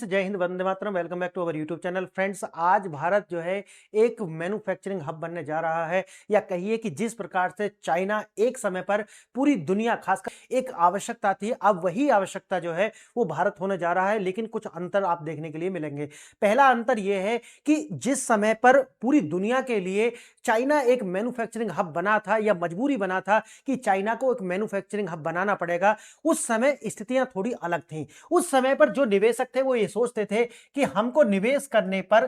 जय हिंद, वंदे मातरम। Welcome back to our YouTube channel. Friends, आज भारत जो है एक मैन्युफैक्चरिंग हब बनने जा रहा है, या कहिए कि जिस प्रकार से चाइना एक समय पर पूरी दुनिया, खासकर एक आवश्यकता थी, अब वही आवश्यकता जो है वो भारत होने जा रहा है। लेकिन कुछ अंतर आप देखने के लिए मिलेंगे। पहला अंतर यह है कि जिस समय पर पूरी दुनिया के लिए चाइना एक मैन्युफैक्चरिंग हब बना था, या मजबूरी बना था कि चाइना को एक मैन्युफैक्चरिंग हब बनाना पड़ेगा, उस समय स्थितियां थोड़ी अलग थीं। उस समय पर जो निवेशक थे वो ये सोचते थे कि हमको निवेश करने पर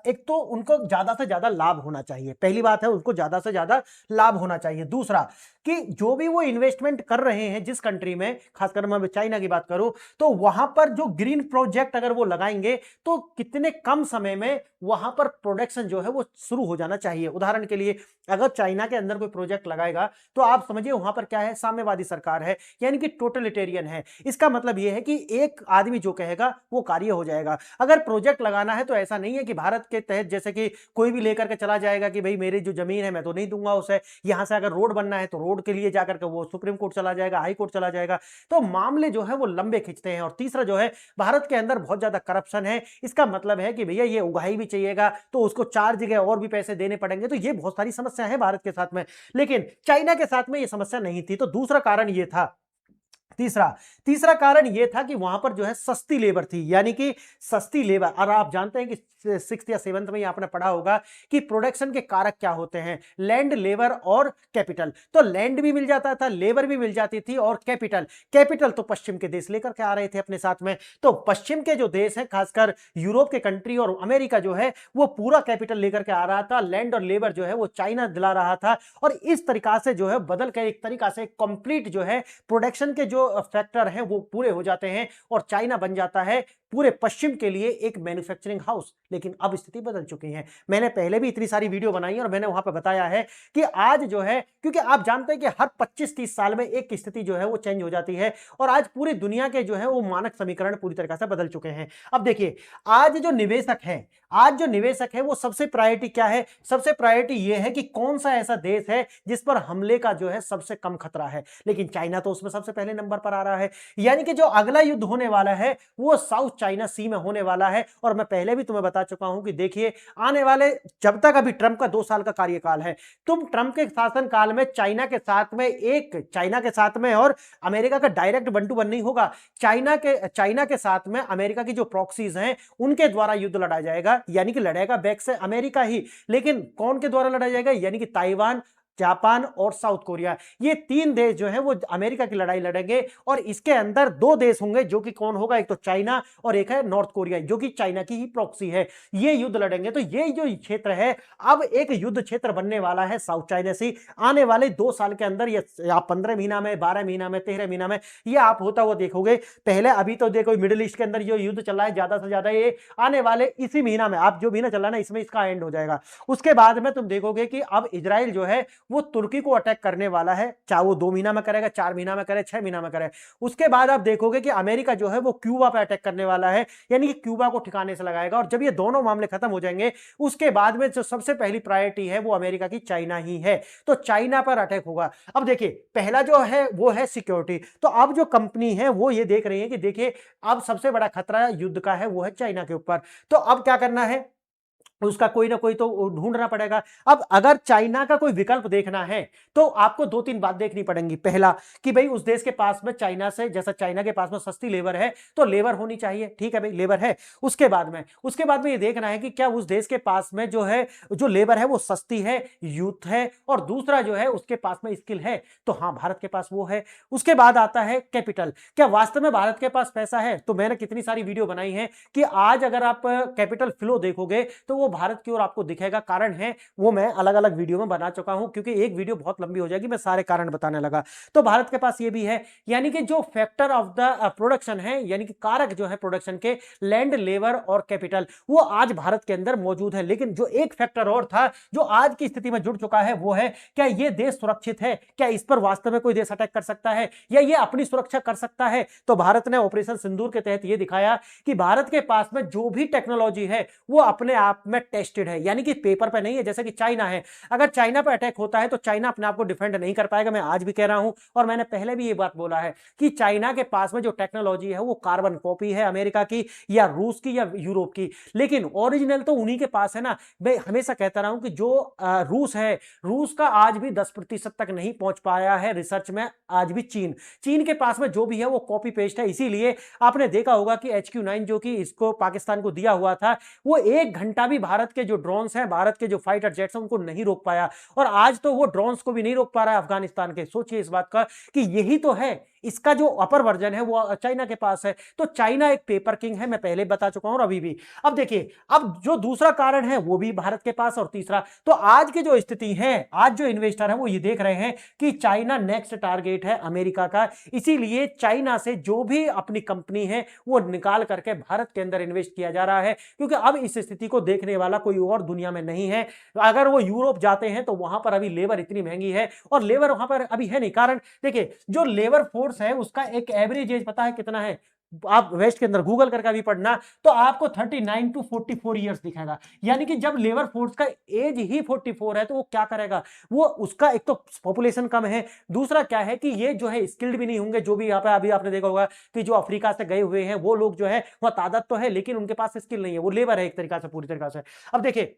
एक तो उनको ज्यादा से ज्यादा लाभ होना चाहिए। पहली बात है, उनको ज्यादा से ज्यादा लाभ होना चाहिए। दूसरा कि जो भी वो इन्वेस्टमेंट कर रहे हैं जिस कंट्री में, खासकर मैं चाइना की बात करूं, तो वहां पर जो ग्रीन प्रोजेक्ट अगर वो लगाएंगे तो कितने कम समय में वहां पर प्रोडक्शन जो है वो शुरू हो जाना चाहिए। उदाहरण के लिए, अगर चाइना के अंदर कोई प्रोजेक्ट लगाएगा तो आप समझिए वहां पर क्या है, साम्यवादी सरकार है, यानी कि टोटलिटेरियन है। इसका मतलब यह है कि एक आदमी जो कहेगा वो कार्य हो जाएगा। अगर प्रोजेक्ट लगाना है तो ऐसा नहीं है कि भारत के तहत जैसे कि कोई भी लेकर के चला जाएगा कि भाई मेरी जो जमीन है मैं तो नहीं दूंगा उसे। यहां से अगर रोड बनना है तो रोड के लिए जाकर के वो सुप्रीम कोर्ट चला जाएगा, हाई कोर्ट चला जाएगा। तो मामले जो है वो लंबे खींचते हैं। और तीसरा जो है, भारत के अंदर बहुत ज्यादा करप्शन है। इसका मतलब है कि भैया ये उगाही भी चाहिएगा तो उसको 4 जगह और भी पैसे देने पड़ेंगे। तो ये बहुत सारी समस्या है भारत के साथ में, लेकिन चाइना के साथ में ये समस्या नहीं थी। तो दूसरा कारण ये था। तीसरा तीसरा कारण यह था कि वहां पर जो है सस्ती लेबर थी, यानी कि सस्ती लेबर। और आप जानते हैं कि 6th या 7th में आपने पढ़ा होगा कि प्रोडक्शन के कारक क्या होते हैं, लैंड, लेबर और कैपिटल। तो लैंड भी मिल जाता था, लेबर भी मिल जाती थी, और कैपिटल कैपिटल तो पश्चिम के देश लेकर के आ रहे थे अपने साथ में। तो पश्चिम के जो देश हैं, खासकर यूरोप के कंट्री और अमेरिका जो है वो पूरा कैपिटल लेकर के आ रहा था। लैंड और लेबर जो है वो चाइना दिला रहा था। और इस तरीका से जो है बदल कर एक तरीका से कंप्लीट जो है प्रोडक्शन के जो फैक्टर हैं वो पूरे हो जाते हैं, और चाइना बन जाता है पूरे पश्चिम के लिए एक मैन्युफैक्चरिंग हाउस। लेकिन अब स्थिति बदल चुकी है। मैंने पहले भी इतनी सारी वीडियो बनाई और मैंने वहां पर बताया है कि आज जो है, क्योंकि आप जानते हैं कि हर 25-30 साल में एक स्थिति जो है वो चेंज हो जाती है, और आज पूरी दुनिया के जो है वो मानक समीकरण पूरी तरीके से बदल चुके हैं। अब देखिए, आज जो निवेशक है वो सबसे प्रायोरिटी क्या है? सबसे प्रायोरिटी ये है कि कौन सा ऐसा देश है जिस पर हमले का जो है सबसे कम खतरा है। लेकिन चाइना तो उसमें सबसे पहले नंबर पर आ रहा है। यानी कि जो अगला युद्ध होने वाला है वो साउथ चाइना सी में होने वाला है। और मैं पहले भी तुम्हें बता चुका हूं कि देखिए, आने वाले, जब तक अभी ट्रंप का 2 साल का कार्यकाल है, तुम ट्रंप के शासनकाल में चाइना के साथ में और अमेरिका का डायरेक्ट 1-to-1 नहीं होगा। चाइना के साथ में अमेरिका की जो प्रॉक्सीज हैं उनके द्वारा युद्ध लड़ा जाएगा, यानी कि लड़ेगा बैक से अमेरिका ही। लेकिन कौन के द्वारा लड़ा जाएगा? यानी कि ताइवान, जापान और साउथ कोरिया, ये 3 देश जो है वो अमेरिका की लड़ाई लड़ेंगे। और इसके अंदर 2 देश होंगे, जो कि कौन होगा? एक तो चाइना और एक है नॉर्थ कोरिया, जो कि चाइना की ही प्रॉक्सी है। ये युद्ध लड़ेंगे। तो ये जो क्षेत्र है, अब एक युद्ध क्षेत्र बनने वाला है साउथ चाइना सी। आने वाले 2 साल के अंदर, या 15 महीना में, 12 महीना में, 13 महीना में, ये आप होता हुआ देखोगे। पहले अभी तो देखो मिडिल ईस्ट के अंदर जो युद्ध चल रहा है, ज्यादा से ज्यादा ये आने वाले इसी महीना में, आप जो महीना चल रहा है ना, इसमें इसका एंड हो जाएगा। उसके बाद में तुम देखोगे कि अब इजराइल जो है वो तुर्की को अटैक करने वाला है। चाहे वो 2 महीना में करेगा, 4 महीना में करे, 6 महीना में करे। उसके बाद आप देखोगे कि अमेरिका जो है वो क्यूबा पर अटैक करने वाला है, यानी कि क्यूबा को ठिकाने से लगाएगा। और जब ये दोनों मामले खत्म हो जाएंगे, उसके बाद में जो सबसे पहली प्रायोरिटी है वो अमेरिका की चाइना ही है। तो चाइना पर अटैक होगा। अब देखिए, पहला जो है वो है सिक्योरिटी। तो अब जो कंपनी है वो ये देख रही है कि देखिए, अब सबसे बड़ा खतरा युद्ध का है वो है चाइना के ऊपर। तो अब क्या करना है? उसका कोई ना कोई तो ढूंढना पड़ेगा। अब अगर चाइना का कोई विकल्प देखना है तो आपको 2-3 बात देखनी पड़ेंगी। पहला कि भाई उस देश के पास में, चाइना से, जैसा चाइना के पास में सस्ती लेबर है तो लेबर होनी चाहिए। ठीक है भाई, लेबर है। उसके बाद में ये देखना है कि क्या उस देश के पास में जो है, जो लेबर है वो सस्ती है, यूथ है, और दूसरा जो है उसके पास में स्किल है। तो हाँ, भारत के पास वो है। उसके बाद आता है कैपिटल। क्या वास्तव में भारत के पास पैसा है? तो मैंने कितनी सारी वीडियो बनाई है कि आज अगर आप कैपिटल फ्लो देखोगे तो वो भारत की ओर आपको दिखेगा। कारण है वो मैं अलग अलग वीडियो में बना चुका हूं, क्योंकि एक वीडियो बहुत लंबी हो जाएगी, मैं सारे कारण बताने लगा। तो भारत के पास ये भी है, यानी कि जो फैक्टर ऑफ द प्रोडक्शन है, यानी कि कारक जो है प्रोडक्शन के, लैंड, लेबर और कैपिटल, वो आज भारत के अंदर मौजूद है। लेकिन जो एक फैक्टर और था जो आज की स्थिति में जुड़ चुका है वो है, क्या ये देश सुरक्षित है? क्या इस पर वास्तव में कोई देश अटैक कर सकता है, या ये अपनी सुरक्षा कर सकता है? तो भारत ने ऑपरेशन सिंदूर के तहत ये दिखाया कि भारत के पास में जो भी टेक्नोलॉजी है वो अपने आप में टेस्टेड है, यानी कि पेपर पे नहीं है जैसे कि चाइना है। अगर चाइना पे अटैक होता है तो चाइना अपने आप को डिफेंड नहीं कर पाएगा। मैं आज भी कह रहा हूं और मैंने पहले भी ये बात बोला है कि चाइना के पास में जो टेक्नोलॉजी है वो कार्बन कॉपी है अमेरिका की या रूस की या यूरोप की, लेकिन ओरिजिनल तो उन्हीं के पास है ना। मैं हमेशा कहता रहा हूं कि जो रूस है, रूस का आज भी 10% तक नहीं पहुंच पाया है रिसर्च में। आज भी चीन के पास में जो भी है वो कॉपी पेस्ट है। इसीलिए आपने देखा होगा कि HQ9 जो कि इसको पाकिस्तान को दिया हुआ था, वो 1 घंटा भी भारत के जो ड्रोन्स हैं, भारत के जो फाइटर जेट्स हैं, उनको नहीं रोक पाया। और आज तो वो ड्रोन्स को भी नहीं रोक पा रहा है अफगानिस्तान के। सोचिए इस बात का कि यही तो है, इसका जो अपर वर्जन है वो चाइना के पास है। तो चाइना एक पेपर किंग है, मैं पहले बता चुका हूं और अभी भी। अब देखिए, अब जो दूसरा कारण है वो भी भारत के पास, और तीसरा तो आज की जो स्थिति है, आज जो इन्वेस्टर है वो ये देख रहे हैं कि चाइना नेक्स्ट टारगेट है अमेरिका का। इसीलिए चाइना से जो भी अपनी कंपनी है वो निकाल करके भारत के अंदर इन्वेस्ट किया जा रहा है, क्योंकि अब इस स्थिति को देखने वाला कोई और दुनिया में नहीं है। अगर वो यूरोप जाते हैं तो वहां पर अभी लेबर इतनी महंगी है, और लेबर वहां पर अभी है नहीं। कारण देखिए, जो लेबर फोर्स है उसका एक एवरेज एज पता है कितना है? आप वेस्ट के अंदर गूगल करके अभी पढ़ना तो आपको 39 टू 44 ईयर्स दिखाएगा। यानी कि जब लेबर फोर्स का एज ही 44 है तो वो क्या करेगा? वो उसका एक तो पॉपुलेशन कम है, दूसरा क्या है कि ये जो है स्किल्ड भी नहीं होंगे। जो भी यहाँ पे अभी आपने देखा होगा कि जो अफ्रीका से गए हुए हैं वो लोग जो है वह तादाद तो है लेकिन उनके पास स्किल नहीं है, वो लेबर है एक तरीका से, पूरी तरीका से। अब देखिए,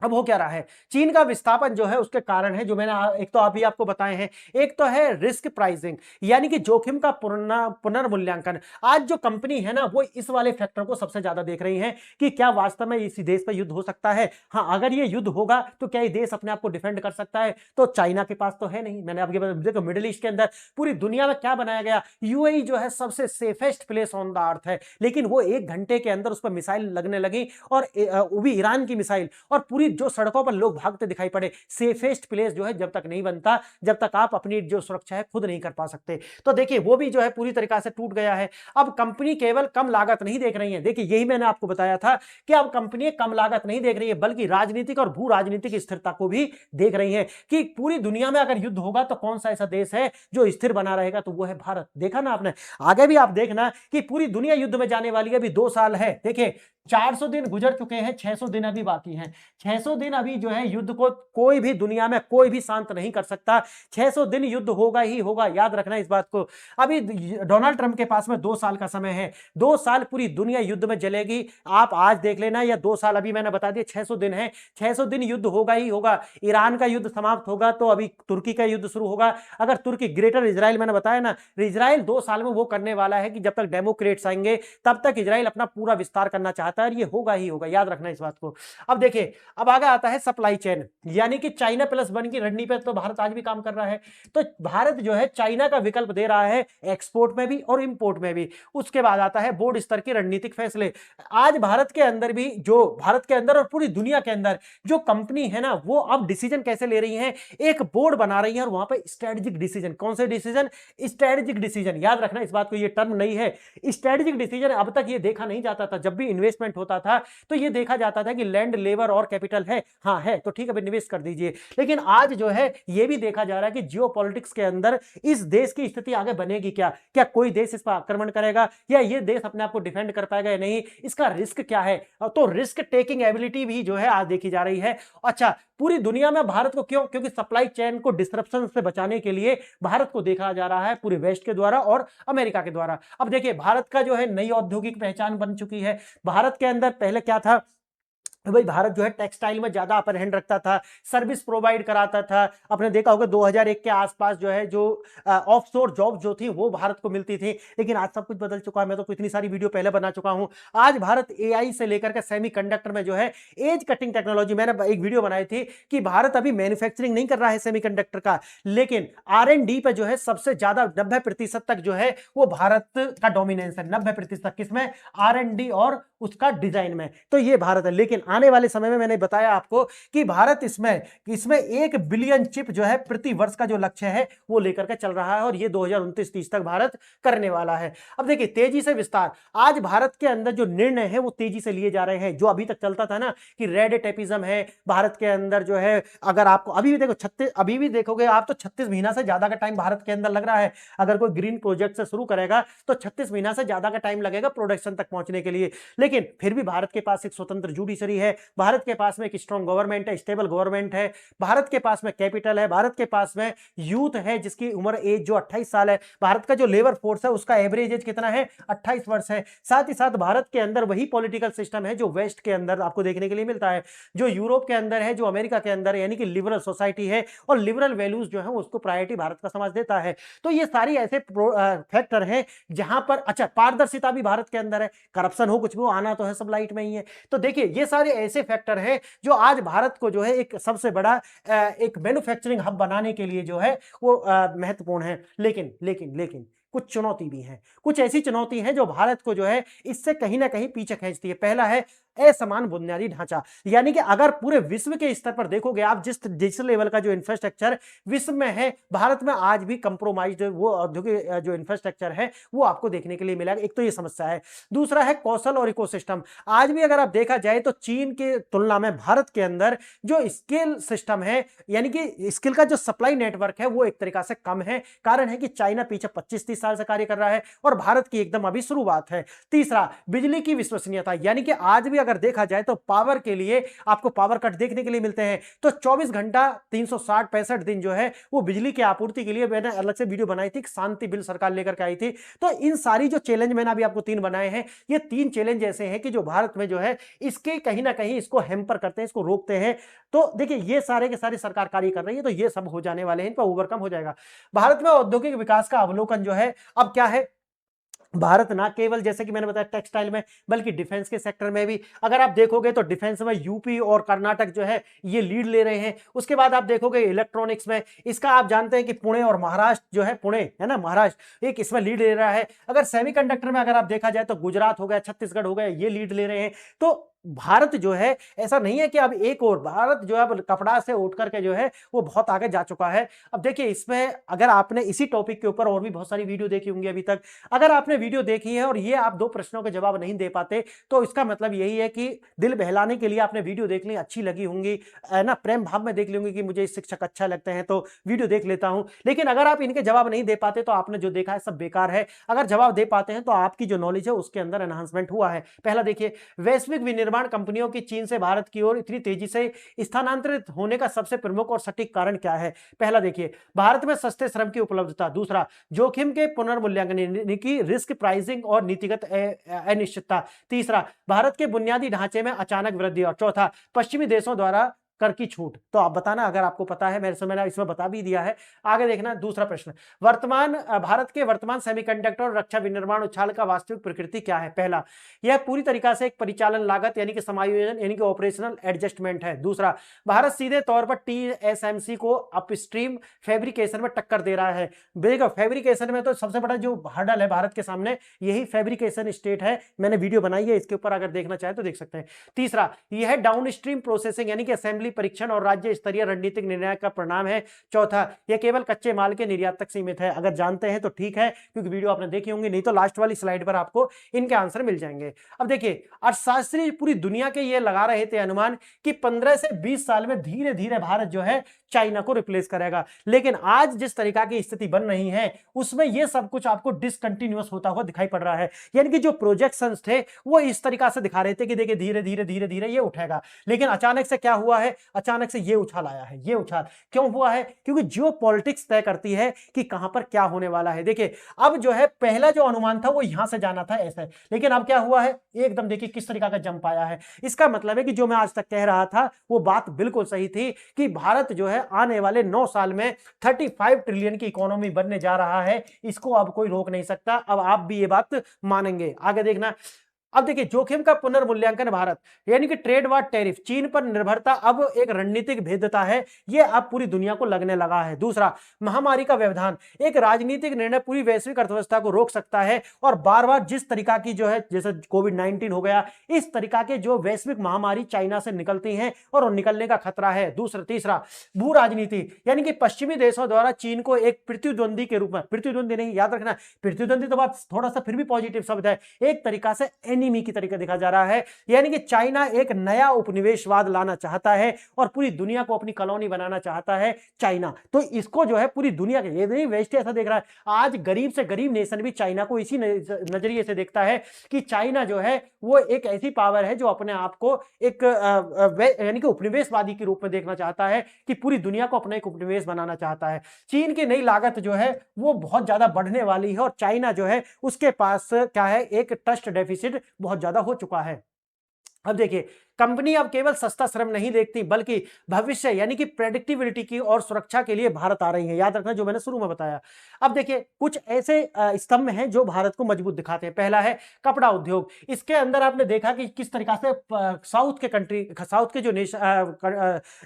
अब हो क्या रहा है, चीन का विस्थापन जो है उसके कारण है, जो मैंने एक तो अभी आपको बताए हैं। एक तो है रिस्क प्राइसिंग, यानी कि जोखिम का पुनर्मूल्यांकन। आज जो कंपनी है ना वो इस वाले फैक्टर को सबसे ज्यादा देख रही है कि क्या वास्तव में इसी देश पर युद्ध हो सकता है। हाँ, अगर ये युद्ध होगा तो क्या ये देश अपने आप को डिफेंड कर सकता है? तो चाइना के पास तो है नहीं। मैंने आपके देखो, मिडिल ईस्ट के अंदर पूरी दुनिया में क्या बनाया गया, यूएई जो है सबसे safest place on the earth है, लेकिन वो 1 घंटे के अंदर उस पर मिसाइल लगने लगी, और वो भी ईरान की मिसाइल, और पूरी जो सड़कों पर लोग भागते दिखाई पड़े। सेफेस्ट प्लेस जो है जब तक नहीं बनता, जब तक आप अपनी जो सुरक्षा है खुद नहीं कर पा सकते। तो देखिए, वो भी जो है पूरी तरीके से टूट गया है। अब कंपनी केवल कम लागत नहीं देख रही है, देखिए यही मैंने आपको बताया था कि अब कंपनी कम लागत नहीं देख रही है बल्कि राजनीतिक और भू राजनीतिक स्थिरता को भी देख रही है कि पूरी दुनिया में अगर युद्ध होगा तो कौन सा ऐसा देश है जो स्थिर बना रहेगा, तो वो है भारत। देखा ना आपने, आगे भी आप देखना कि पूरी दुनिया युद्ध में जाने वाली है। अभी 2 साल है, देखिए 400 दिन गुजर चुके हैं, 600 दिन अभी बाकी हैं। 600 दिन अभी जो है युद्ध को कोई भी दुनिया में कोई भी शांत नहीं कर सकता। 600 दिन युद्ध होगा ही होगा, याद रखना इस बात को। अभी डोनाल्ड ट्रंप के पास में 2 साल का समय है, 2 साल पूरी दुनिया युद्ध में जलेगी। आप आज देख लेना, या 2 साल अभी मैंने बता दिया, 600 दिन है, 600 दिन युद्ध होगा ही होगा। ईरान का युद्ध समाप्त होगा तो अभी तुर्की का युद्ध शुरू होगा। अगर तुर्की, ग्रेटर इजराइल, मैंने बताया ना, इजराइल 2 साल में वो करने वाला है कि जब तक डेमोक्रेट्स आएंगे तब तक इजराइल अपना पूरा विस्तार करना चाहता है, और ये होगा ही होगा, याद रखना इस बात को। अब देखिए, अब आगे आता है सप्लाई चेन, यानी कि चाइना +1 की रणनीति पे तो भारत आज भी काम कर रहा है। तो भारत जो है चाइना का विकल्प दे रहा है एक्सपोर्ट में भी और इंपोर्ट में भी। उसके बाद आता है बोर्ड स्तर की रणनीतिक फैसले। आज भारत के अंदर भी, जो भारत के अंदर और पूरी दुनिया के अंदर जो कंपनी है ना, वो अब डिसीजन कैसे ले रही है, एक बोर्ड बना रही है और वहां पे स्ट्रेटेजिक डिसीजन। कौन से डिसीजन? स्ट्रेटेजिक डिसीजन, याद रखना इस बात को, ये टर्म नहीं है। स्ट्रेटेजिक डिसीजन अब तक ये देखा नहीं जाता था, जब भी इन्वेस्टमेंट होता था तो ये देखा जाता था कि लैंड, लेबर और कैपिटल है, हाँ है तो ठीक है निवेश कर दीजिए। लेकिन आज जो है ये भी देखा जा रहा है कि जियोपॉलिटिक्स के अंदर इस देश की स्थिति आगे बनेगी क्या, क्या कोई देश इस पर आक्रमण करेगा, या ये देश अपने आप को डिफेंड कर पाएगा या नहीं, इसका रिस्क क्या है। तो रिस्क टेकिंग एबिलिटी भी जो है आज देखी जा रही है। अच्छा, पूरी दुनिया में भारत को क्यों? क्योंकि सप्लाई चेन को डिस्ट्रप्शन से बचाने के लिए भारत को देखा जा रहा है पूरे वेस्ट के द्वारा और अमेरिका के द्वारा। अब देखिए, भारत का जो है नई औद्योगिक पहचान बन चुकी है। भारत के अंदर पहले क्या था भाई, भारत जो है टेक्सटाइल में ज्यादा अपर हैंड रखता था, सर्विस प्रोवाइड कराता था। आपने देखा होगा 2001 के आसपास जो है, जो ऑफशोर जॉब जो थी वो भारत को मिलती थी। लेकिन आज सब कुछ बदल चुका है, मैं तो इतनी सारी वीडियो पहले बना चुका हूं। आज भारत एआई से लेकर के सेमीकंडक्टर में जो है एज कटिंग टेक्नोलॉजी, मैंने एक वीडियो बनाई थी कि भारत अभी मैन्युफैक्चरिंग नहीं कर रहा है सेमीकंडक्टर का, लेकिन R&D पे जो है सबसे ज्यादा 90% तक जो है वो भारत का डोमिनेंस है। 90% किसमें? R&D और उसका डिजाइन में, तो ये भारत है। लेकिन आने वाले समय में मैंने बताया आपको कि भारत इसमें 1 बिलियन चिप जो है प्रति वर्ष का जो लक्ष्य है वो लेकर के चल रहा है, और ये 2029-30 तक भारत करने वाला है। अब देखिए, तेजी से विस्तार। आज भारत के अंदर जो निर्णय है वो तेजी से लिए जा रहे हैं। जो अभी तक चलता था ना कि रेड टेपिज्म है भारत के अंदर जो है, अगर आपको अभी भी देखो 36, अभी भी देखोगे आप तो 36 महीना से ज्यादा का टाइम भारत के अंदर लग रहा है। अगर कोई ग्रीन प्रोजेक्ट से शुरू करेगा तो 36 महीना से ज्यादा का टाइम लगेगा प्रोडक्शन तक पहुंचने के लिए। लेकिन लेकिन फिर भी भारत के पास एक स्वतंत्र जुडिशरी है, भारत के पास में एक स्ट्रॉन्ग गवर्नमेंट है, स्टेबल गवर्नमेंट है, भारत के पास में कैपिटल है, भारत के पास में यूथ है जिसकी उम्र एज जो 28 साल है। भारत का जो लेबर फोर्स है उसका एवरेज एज कितना है, 28 वर्ष है। साथ ही साथ भारत के अंदर वही पॉलिटिकल सिस्टम है जो वेस्ट के अंदर आपको देखने के लिए मिलता है, जो यूरोप के अंदर है, जो अमेरिका के अंदर है, यानी कि लिबरल सोसाइटी है और लिबरल वैल्यूज जो है उसको प्रायोरिटी भारत का समाज देता है। तो ये सारी ऐसे फैक्टर हैं जहां पर अच्छा पारदर्शिता भी भारत के अंदर है, करप्शन हो कुछ भी हो, आना तो है सब लाइट में ही है। तो देखिए ये सारे ऐसे फैक्टर हैं जो आज भारत को जो है एक सबसे बड़ा एक मैन्युफैक्चरिंग हब बनाने के लिए जो है वो महत्वपूर्ण है। लेकिन लेकिन लेकिन कुछ चुनौती भी हैं, कुछ ऐसी चुनौती हैं जो भारत को जो है इससे कहीं ना कहीं पीछे खींचती है। पहला है असमान बुनियादी ढांचा, यानी कि अगर पूरे विश्व के स्तर पर देखोगे आप, जिस लेवल का जो इंफ्रास्ट्रक्चर विश्व में है, भारत में आज भी कंप्रोमाइज्ड वो औद्योगिक जो इंफ्रास्ट्रक्चर है वो आपको देखने के लिए मिलेगा। एक तो ये समस्या है। दूसरा है कौशल और इकोसिस्टम। आज भी अगर आप देखा जाए तो चीन के तुलना में भारत के अंदर जो स्किल सिस्टम है, यानी कि स्किल का जो सप्लाई नेटवर्क है वो एक तरीका से कम है। कारण है कि चाइना पीछे 25-30 साल से कार्य कर रहा है और भारत की एकदम अभी शुरुआत है। तीसरा बिजली की विश्वसनीयता, यानी कि आज भी अगर देखा जाए तो पावर के लिए आपको पावर कट देखने के लिए मिलते हैं, तो 24 घंटा 365 दिन जो है वो बिजली की आपूर्ति के लिए मैंने अलग से वीडियो बनाई थी, शांति बिल सरकार लेकर के आई थी। तो इन सारी जो चैलेंज मैंने अभी आपको 3 बनाए हैं, ये 3 चैलेंज ऐसे हैं कि जो भारत में जो है इसके कहीं ना कहीं इसको हैम्पर करते हैं, इसको रोकते हैं। तो देखिए ये सारे के सारे सरकार कार्य कर रही है, तो ये सब हो जाने वाले हैं, इन पर ओवरकम हो जाएगा। भारत में औद्योगिक विकास का अवलोकन जो है अब क्या है, भारत ना केवल जैसे कि मैंने बताया टेक्सटाइल में, बल्कि डिफेंस के सेक्टर में भी अगर आप देखोगे तो डिफेंस में यूपी और कर्नाटक जो है ये लीड ले रहे हैं। उसके बाद आप देखोगे इलेक्ट्रॉनिक्स में, इसका आप जानते हैं कि पुणे और महाराष्ट्र जो है, पुणे है ना महाराष्ट्र, एक इसमें लीड ले रहा है। अगर सेमीकंडक्टर में अगर आप देखा जाए तो गुजरात हो गया, छत्तीसगढ़ हो गया, ये लीड ले रहे हैं। तो भारत जो है ऐसा नहीं है कि अब एक और भारत जो है कपड़ा से उठ करके जो है वो बहुत आगे जा चुका है। अब देखिए इसमें अगर आपने इसी टॉपिक के ऊपर और भी बहुत सारी वीडियो देखी होंगी अभी तक, अगर आपने वीडियो देखी है और ये आप 2 प्रश्नों के जवाब नहीं दे पाते तो इसका मतलब यही है कि दिल बहलाने के लिए आपने वीडियो देख ली, अच्छी लगी होंगी ना, प्रेम भाव में देख ली होंगी कि मुझे शिक्षक अच्छा लगते हैं तो वीडियो देख लेता हूं। लेकिन अगर आप इनके जवाब नहीं दे पाते तो आपने जो देखा है सब बेकार है। अगर जवाब दे पाते हैं तो आपकी जो नॉलेज है उसके अंदर एनहांसमेंट हुआ है। पहला देखिए, वैश्विक विनिर्माण कंपनियों की चीन से भारत की ओर इतनी तेजी से स्थानांतरित होने का सबसे प्रमुख और सटीक कारण क्या है। पहला देखिए, भारत में सस्ते श्रम की उपलब्धता। दूसरा, जोखिम के पुनर्मूल्यांकन की रिस्क प्राइसिंग और नीतिगत अनिश्चितता। तीसरा, भारत के बुनियादी ढांचे में अचानक वृद्धि। और चौथा, पश्चिमी देशों द्वारा कर की छूट। तो आप बताना अगर आपको पता है, मैंने इसमें बता भी दिया है। आगे देखना दूसरा प्रश्न, भारत के वर्तमान सेमीकंडक्टर और रक्षा विनिर्माण उछाल का वास्तविक प्रकृति क्या है। पहला, यह पूरी तरीका से एक परिचालन लागत यानी कि समायोजन यानी कि ऑपरेशनल एडजस्टमेंट है। दूसरा, भारत सीधे तौर पर TSMC को अपस्ट्रीम फैब्रिकेशन में टक्कर दे रहा है। देखो फैब्रिकेशन में तो सबसे बड़ा जो हर्डल है भारत के सामने यही फैब्रिकेशन स्टेट है। मैंने वीडियो बनाई है इसके ऊपर, अगर देखना चाहे तो देख सकते हैं। तीसरा, यह डाउनस्ट्रीम प्रोसेसिंग यानी कि असेंबली परीक्षण और राज्य स्तरीय रणनीतिक निर्णय का परिणाम है। चौथा, यह केवल कच्चे माल के निर्यात तक सीमित है। अगर जानते हैं तो ठीक है क्योंकि वीडियो आपने देखी होंगी, नहीं तो लास्ट वाली स्लाइड पर आपको इनके आंसर मिल जाएंगे। अब देखिए, अर्थशास्त्री पूरी दुनिया के ये लगा रहे थे अनुमान कि 15 से 20 साल में धीरे धीरे भारत जो है चाइना को रिप्लेस करेगा। लेकिन आज जिस तरीका की स्थिति बन रही है उसमें यह सब कुछ आपको डिसकंटिन्यूअस होता हुआ दिखाई पड़ रहा है। यानी कि जो प्रोजेक्शंस थे वो इस तरीका से दिखा रहे थे कि देखिए धीरे धीरे धीरे धीरे ये उठेगा। लेकिन अचानक से क्या हुआ है, अचानक से ये उछाल आया है। ये उछाल क्यों हुआ है? क्योंकि जियो पॉलिटिक्स तय करती है कि कहां पर क्या होने वाला है। देखिए अब जो है पहला जो अनुमान था वो यहां से जाना था ऐसे, लेकिन अब क्या हुआ है एकदम देखिए किस तरीका का जंप आया है। इसका मतलब है कि जो मैं आज तक कह रहा था वो बात बिल्कुल सही थी कि भारत जो है आने वाले 9 साल में 35 ट्रिलियन की इकोनॉमी बनने जा रहा है। इसको अब कोई रोक नहीं सकता। अब आप भी ये बात मानेंगे। आगे देखना, अब देखिए जोखिम का पुनर्मूल्यांकन भारत यानी कि ट्रेड वार टैरिफ, चीन पर निर्भरता अब एक रणनीतिक भेद्यता है, यह अब पूरी दुनिया को लगने लगा है। दूसरा, महामारी का व्यवधान, एक राजनीतिक निर्णय पूरी वैश्विक अर्थव्यवस्था को रोक सकता है और बार बार जिस तरीका की जो है जैसे कोविड-19 हो गया, इस तरीका के जो वैश्विक महामारी चाइना से निकलती हैं और निकलने का खतरा है। तीसरा, भू राजनीति यानी कि पश्चिमी देशों द्वारा चीन को एक प्रतिद्वंदी के रूप में, प्रतिद्वंदी नहीं याद रखना, प्रतिद्वंदी तो बात थोड़ा सा फिर भी पॉजिटिव शब्द है, एक तरीका से एनिमी की तरीके देखा जा रहा है, यानी कि चाइना एक नया उपनिवेशवाद लाना चाहता है और पूरी दुनिया को अपनी कॉलोनी बनाना चाहता है चाइना। तो इसको जो है पूरी दुनिया के, ये नहीं वेस्ट ऐसा देख रहा है, आज गरीब से गरीब नेशन भी चाइना को इसी नजरिए से देखता है कि चाइना जो है वो एक ऐसी पावर है जो अपने आप को एक यानी कि उपनिवेशवादी के रूप में देखना चाहता है, कि पूरी दुनिया को अपना एक उपनिवेश बनाना चाहता है। चीन की नई लागत जो है वो बहुत ज्यादा बढ़ने वाली है और चाइना जो है उसके पास क्या है, एक ट्रस्ट डेफिसिट बहुत ज्यादा हो चुका है। अब देखिए, कंपनी अब केवल सस्ता श्रम नहीं देखती बल्कि भविष्य यानी कि प्रेडिक्टिबिलिटी की और सुरक्षा के लिए भारत आ रही है। याद रखना जो मैंने शुरू में बताया। अब देखिए, कुछ ऐसे स्तंभ हैं जो भारत को मजबूत दिखाते हैं। पहला है कपड़ा उद्योग। इसके अंदर आपने देखा कि किस तरीका से साउथ के जो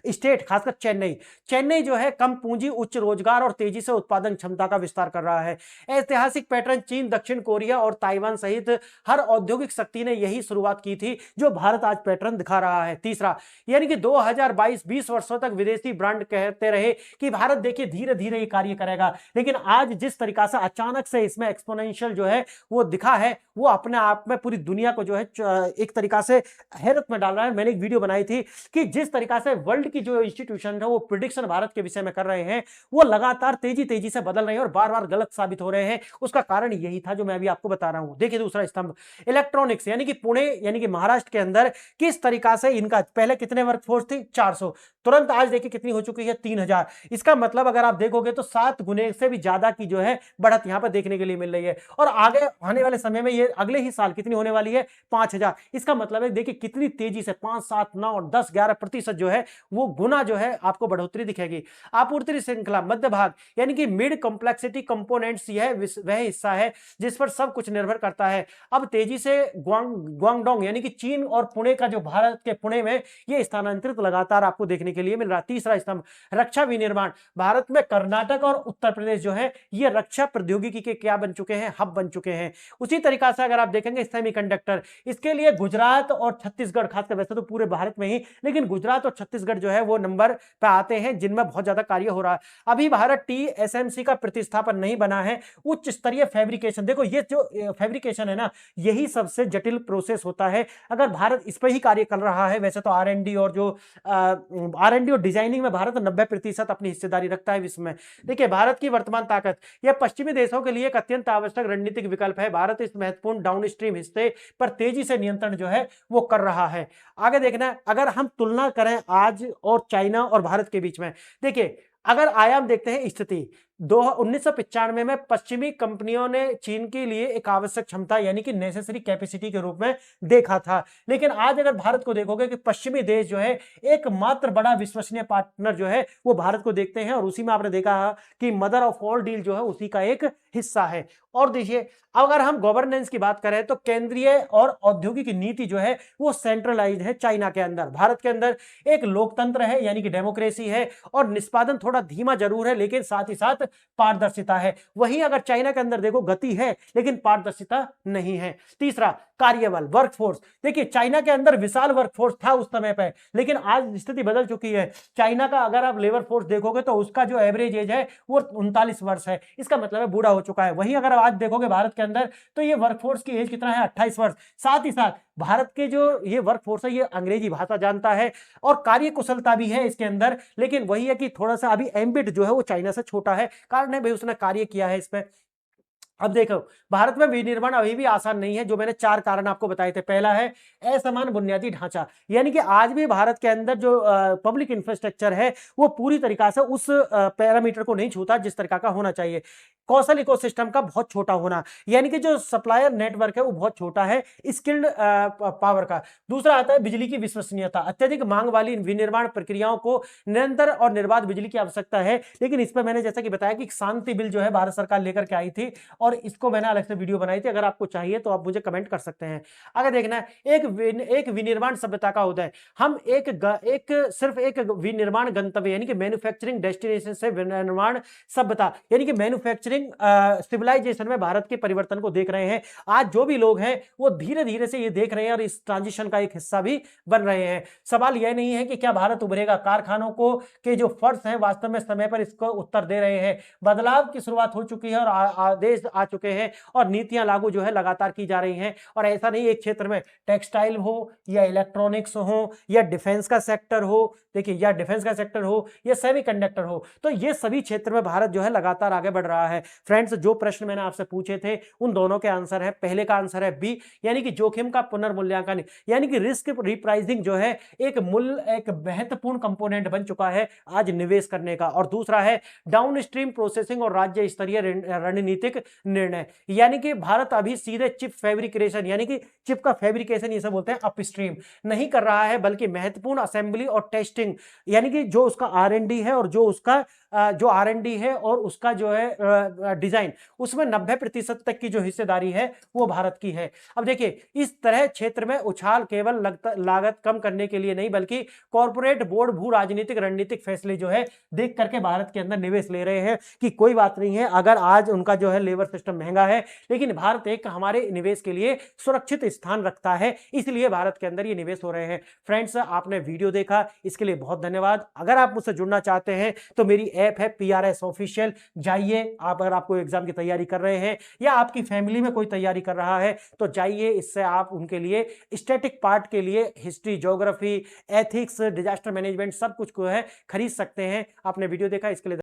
स्टेट, खासकर चेन्नई जो है कम पूंजी, उच्च रोजगार और तेजी से उत्पादन क्षमता का विस्तार कर रहा है। ऐतिहासिक पैटर्न चीन, दक्षिण कोरिया और ताइवान सहित हर औद्योगिक शक्ति ने यही शुरुआत की थी जो भारत आज पैटर्न दिखा रहा है। तीसरा, यानी कि 2022-20 वर्षों तक विदेशी ब्रांड कहते रहे कि भारत देखिए धीरे धीरे ये कार्य करेगा, लेकिन आज जिस तरीका से अचानक से इसमें एक्सपोनेंशियल जो है वो दिखा है, वो अपने आप में पूरी दुनिया को जो है एक तरीका से हैरत में डाल रहा है। मैंने एक वीडियो बनाई थी कि जिस तरीका से वर्ल्ड की जो इंस्टीट्यूशन है वो प्रिडिक्शन भारत के विषय में कर रहे हैं, वो लगातार तेजी से बदल रहे हैं और बार बार गलत साबित हो रहे हैं। उसका कारण यही था जो मैं अभी आपको बता रहा हूं। देखिए दूसरा स्तंभ, इलेक्ट्रॉनिक्स, यानी कि पुणे यानी कि महाराष्ट्र के अंदर किस तरीका से इनका पहले कितने वर्कफोर्स थी, 400, तुरंत आज देखिए कितनी हो चुकी है, 3000। इसका मतलब अगर आप देखोगे तो 7 गुने से भी ज्यादा की जो है बढ़त यहां पर देखने के लिए मिल रही है। और आगे आने वाले समय में ये अगले ही साल कितनी होने वाली है, 5000। इसका मतलब है देखिए कितनी तेजी से 5, 7, 9 और 10, 11% जो है वो गुना जो है आपको बढ़ोतरी दिखेगी। आपूर्ति श्रृंखला मध्य भाग, यानी कि मिड कॉम्प्लेक्सिटी कंपोनेंट्स, यह वह हिस्सा है जिस पर सब कुछ निर्भर करता है। अब तेजी से ग्वांगडोंग यानी कि चीन और पुणे का जो भारत के पुणे में ये स्थानांतरित लगातार आपको देखने के लिए मिल रहा है। तीसरा स्तंभ, रक्षा विनिर्माण। भारत में कर्नाटक और उत्तर प्रदेश जो है ये रक्षा प्रौद्योगिकी के क्या बन चुके हैं, हब बन चुके हैं। उसी तरीका से अगर आप देखेंगे सेमीकंडक्टर, इसके लिए गुजरात और छत्तीसगढ़, खासकर वैसे तो पूरे भारत में ही, लेकिन गुजरात और छत्तीसगढ़ जो है वो नंबर पे आते हैं जिनमें बहुत ज्यादा कार्य हो रहा है। अभी भारत TSMC का प्रतिस्थापन नहीं बना है। उच्च स्तरीय फैब्रिकेशन, देखो ये जो फैब्रिकेशन है ना, यही सबसे जटिल प्रोसेस होता है। अगर भारत इस पर ही कार्य कर रहा है, वैसे तो R&D और जो R&D और डिजाइनिंग में भारत 90% अपनी हिस्सेदारी रखता है विश्व में। देखिए भारत की वर्तमान ताकत, यह पश्चिमी देशों के लिए एक अत्यंत आवश्यक रणनीतिक विकल्प है। भारत इस महत्वपूर्ण डाउनस्ट्रीम हिस्से पर तेजी से नियंत्रण जो है वो कर रहा है। आगे देखना, अगर हम तुलना करें आज और चाइना और भारत के बीच में, देखिए अगर आयाम देखते हैं स्थिति, 1995 में पश्चिमी कंपनियों ने चीन के लिए एक आवश्यक क्षमता यानी कि नेसेसरी कैपेसिटी के रूप में देखा था, लेकिन आज अगर भारत को देखोगे कि पश्चिमी देश जो है एकमात्र बड़ा विश्वसनीय पार्टनर जो है वो भारत को देखते हैं, और उसी में आपने देखा कि मदर ऑफ ऑल डील जो है उसी का एक हिस्सा है। और देखिए अगर हम गवर्नेंस की बात करें तो केंद्रीय और औद्योगिक नीति जो है वो सेंट्रलाइज्ड है चाइना के अंदर। भारत के अंदर एक लोकतंत्र है यानी कि डेमोक्रेसी है, और निष्पादन थोड़ा धीमा जरूर है लेकिन साथ ही साथ पारदर्शिता है। वहीं अगर चाइना के अंदर देखो गति है लेकिन पारदर्शिता नहीं है। तीसरा, कार्यबल, वर्कफोर्स। देखिए चाइना के अंदर विशाल वर्कफोर्स था उस समय पे, लेकिन आज स्थिति बदल चुकी है। चाइना का अगर आप लेबर फोर्स देखोगे तो उसका जो एवरेज एज है वो 39 वर्ष है, इसका मतलब है बूढ़ा हो चुका है। वहीं अगर आज देखोगे भारत के अंदर तो ये वर्कफोर्स की एज कितना है, 28 वर्ष। साथ ही साथ भारत के जो ये वर्कफोर्स है ये अंग्रेजी भाषा जानता है और कार्य कुशलता भी है इसके अंदर, लेकिन वही है कि थोड़ा सा अभी एम्बिट जो है वो चाइना से छोटा है। कारण है भाई उसने कार्य किया है इस पे। अब देखो भारत में विनिर्माण अभी भी आसान नहीं है, जो मैंने 4 कारण आपको बताए थे। पहला है असमान बुनियादी ढांचा, यानी कि आज भी भारत के अंदर जो पब्लिक इंफ्रास्ट्रक्चर है वो पूरी तरीका से उस पैरामीटर को नहीं छूता जिस तरीका का होना चाहिए। कौशल इकोसिस्टम का बहुत छोटा होना, यानी कि जो सप्लायर नेटवर्क है वो बहुत छोटा है स्किल्ड पावर का। दूसरा आता है बिजली की विश्वसनीयता, अत्यधिक मांग वाली विनिर्माण प्रक्रियाओं को निरंतर और निर्बाध बिजली की आवश्यकता है, लेकिन इस पर मैंने जैसा कि बताया कि शांति बिल जो है भारत सरकार लेकर के आई थी और इसको मैंने अलग से वीडियो बनाई थी। अगर आपको चाहिए तो आप मुझे कमेंट कर सकते हैं। अगर देखना है एक विनिर्माण सभ्यता का उदय, हम सिर्फ एक विनिर्माण गंतव्य यानी कि मैन्युफैक्चरिंग डेस्टिनेशन से विनिर्माण सभ्यता यानी कि मैन्युफैक्चरिंग सिविलाइजेशन में भारत के परिवर्तन को देख रहे हैं। आज जो भी लोग हैं वो धीरे धीरे से ये देख रहे हैं और इस ट्रांजिशन का एक हिस्सा भी बन रहे हैं। सवाल यह नहीं है कि क्या भारत उभरेगा, कारखानों को के जो फर्श हैं वास्तव में समय पर इसको उत्तर दे रहे हैं। बदलाव की शुरुआत हो चुकी है और आ चुके हैं और नीतियां लागू जो है लगातार की जा रही हैं। और ऐसा नहीं एक क्षेत्र में, टेक्सटाइल हो या इलेक्ट्रॉनिक्स हो या डिफेंस का सेक्टर हो, देखिए या डिफेंस का सेक्टर हो या सेमीकंडक्टर हो, तो ये सभी क्षेत्र में भारत जो है लगातार आगे बढ़ रहा है। फ्रेंड्स, जो प्रश्न मैंने आपसे पूछे थे उन दोनों के आंसर है, पहले का आंसर है बी, यानी कि जोखिम का पुनर्मूल्यांकन, यानी कि रिस्क रिप्राइसिंग जो है एक महत्वपूर्ण कंपोनेंट बन चुका है आज निवेश करने का। और दूसरा है डाउनस्ट्रीम प्रोसेसिंग और राज्य स्तरीय रणनीतिक निर्णय, यानी कि भारत अभी सीधे चिप फैब्रिकेशन, यानी कि चिप का फैब्रिकेशन इसे बोलते हैं अपस्ट्रीम, नहीं कर रहा है, बल्कि महत्वपूर्ण असेंबली और टेस्टिंग, यानी कि जो उसका R&D है और जो उसका जो R&D है और उसका जो है डिजाइन, उसमें 90% तक की जो हिस्सेदारी है वो भारत की है। अब देखिए, इस तरह क्षेत्र में उछाल केवल लागत कम करने के लिए नहीं, बल्कि कॉर्पोरेट बोर्ड भू राजनीतिक रणनीतिक फैसले जो है देख करके भारत के अंदर निवेश ले रहे हैं कि कोई बात नहीं है, अगर आज उनका जो है लेबर सिस्टम महंगा है, लेकिन भारत एक हमारे निवेश के लिए सुरक्षित स्थान रखता है, इसलिए भारत के अंदर ये निवेश हो रहे हैं। फ्रेंड्स, आपने वीडियो देखा, इसके लिए बहुत धन्यवाद। अगर आप मुझसे जुड़ना चाहते हैं तो मेरी ऐप है PRS ऑफिशियल, जाइए। आप अगर आपको एग्जाम की तैयारी कर रहे हैं या आपकी फैमिली में कोई तैयारी कर रहा है तो जाइए, इससे आप उनके लिए स्टैटिक पार्ट के लिए history, geography, ethics, disaster management सब कुछ को है खरीद सकते हैं। आपने वीडियो देखा, इसके लिए